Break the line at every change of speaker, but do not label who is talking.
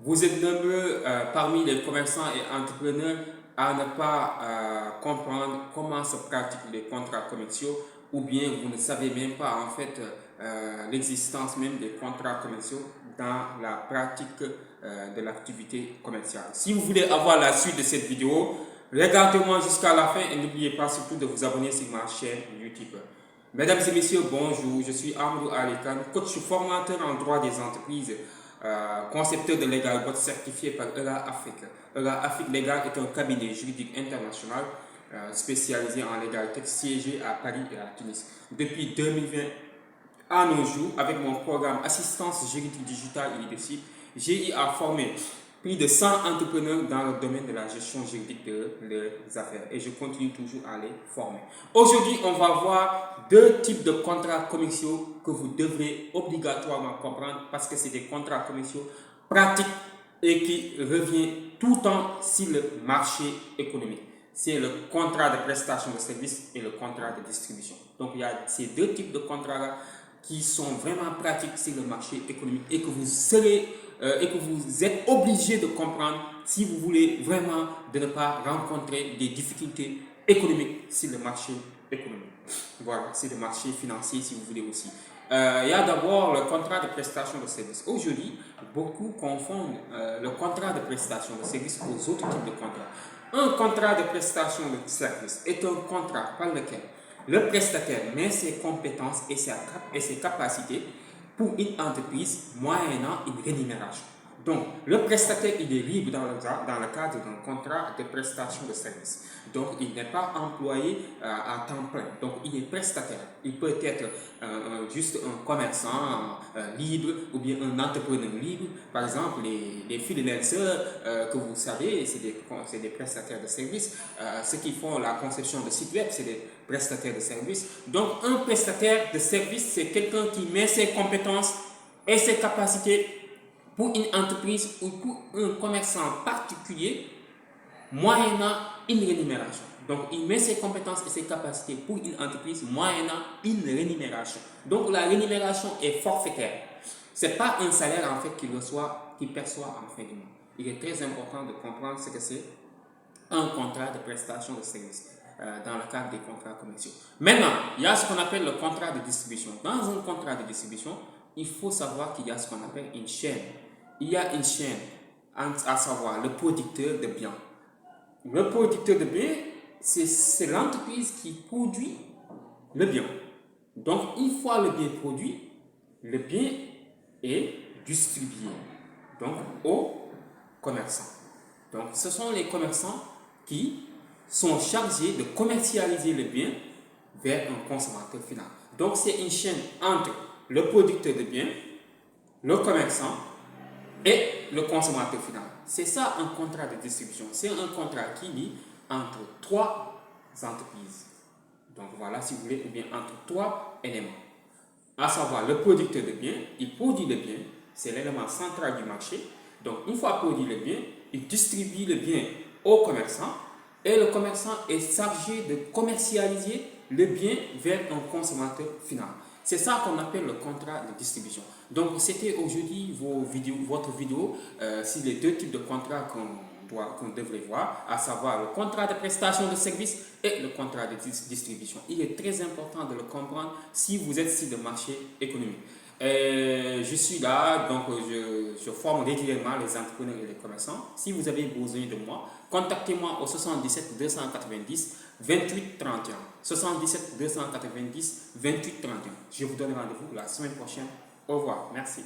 Vous êtes nombreux parmi les commerçants et entrepreneurs à ne pas comprendre comment se pratiquent les contrats commerciaux ou bien vous ne savez même pas en fait l'existence même des contrats commerciaux dans la pratique de l'activité commerciale. Si vous voulez avoir la suite de cette vidéo, regardez-moi jusqu'à la fin et n'oubliez pas surtout de vous abonner sur ma chaîne YouTube. Mesdames et messieurs, bonjour, je suis Amadou Alikan, coach formateur en droit des entreprises, concepteur de Legal Bot certifié par ELA Afrique. ELA Afrique Legal est un cabinet juridique international spécialisé en légalité siégé à Paris et à Tunis. Depuis 2020 à nos jours, avec mon programme Assistance juridique digitale et leadership, j'ai eu à former plus de 100 entrepreneurs dans le domaine de la gestion juridique de leurs affaires et je continue toujours à les former. Aujourd'hui, on va voir deux types de contrats commerciaux que vous devrez obligatoirement comprendre parce que c'est des contrats commerciaux pratiques et qui reviennent tout le temps sur le marché économique. C'est le contrat de prestation de services et le contrat de distribution. Donc, il y a ces deux types de contrats-là qui sont vraiment pratiques sur le marché économique et que vous êtes obligé de comprendre si vous voulez vraiment de ne pas rencontrer des difficultés économiques sur le marché économique. Voilà, c'est le marché financier si vous voulez aussi. Il y a d'abord le contrat de prestation de services. Aujourd'hui, beaucoup confondent le contrat de prestation de services aux autres types de contrats. Un contrat de prestation de services est un contrat par lequel le prestataire met ses compétences et ses capacités pour une entreprise moyennant une rémunération. Donc, le prestataire, il est libre dans le cadre d'un contrat de prestation de service. Donc, il n'est pas employé à temps plein. Donc, il est prestataire. Il peut être juste un commerçant libre ou bien un entrepreneur libre. Par exemple, les freelancers que vous savez, c'est des prestataires de services. Ceux qui font la conception de sites web, c'est des prestataires de services. Donc, un prestataire de service, c'est quelqu'un qui met ses compétences et ses capacités pour une entreprise ou pour un commerçant particulier, moyennant une rémunération. Donc, il met ses compétences et ses capacités pour une entreprise, moyennant une rémunération. Donc, la rémunération est forfaitaire. Ce n'est pas un salaire en fait qu'il perçoit en fin du mois. Il est très important de comprendre ce que c'est un contrat de prestation de service dans le cadre des contrats commerciaux. Maintenant, il y a ce qu'on appelle le contrat de distribution. Dans un contrat de distribution, il faut savoir qu'il y a ce qu'on appelle une chaîne. Il y a une chaîne, à savoir le producteur de biens. Le producteur de biens, c'est l'entreprise qui produit le bien. Donc, une fois le bien produit, le bien est distribué donc, aux commerçants. Donc, ce sont les commerçants qui sont chargés de commercialiser le bien vers un consommateur final. Donc, c'est une chaîne entre le producteur de biens, le commerçant et le consommateur final. C'est ça un contrat de distribution. C'est un contrat qui lie entre trois entreprises. Donc, voilà, si vous voulez, ou bien entre trois éléments. À savoir, le producteur de biens, il produit le bien, c'est l'élément central du marché. Donc, une fois produit le bien, il distribue le bien au commerçant et le commerçant est chargé de commercialiser le bien vers un consommateur final. C'est ça qu'on appelle le contrat de distribution. Donc, c'était aujourd'hui votre vidéo sur les deux types de contrats qu'on devrait voir, à savoir le contrat de prestation de services et le contrat de distribution. Il est très important de le comprendre si vous êtes sur le marché économique. Je suis là, donc je forme régulièrement les entrepreneurs et les commerçants. Si vous avez besoin de moi, contactez-moi au 77 290 28 31. 77 290 28 31. Je vous donne rendez-vous la semaine prochaine. Au revoir. Merci.